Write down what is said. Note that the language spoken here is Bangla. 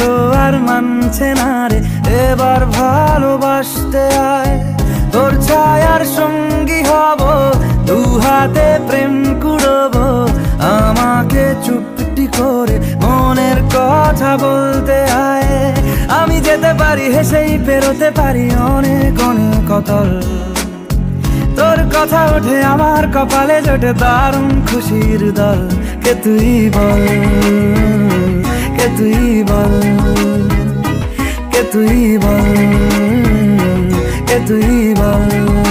তো আর মানছে না রে, এবার ভালোবাসতে আয়। তোর ছায়ার সঙ্গী হব, দু হাতে প্রেম কুড়বো, আমাকে চুপটি করে মনের কথা বলতে আয়। আমি যেতে পারি হেসেই পেরোতে পারি অনেক অনেক অতল, তোর কথা ওঠে আমার কপালে জোটে দারুণ খুশির দল। কে তুই বল, কে তুই বল, কে তুই বল, কে তুই বল।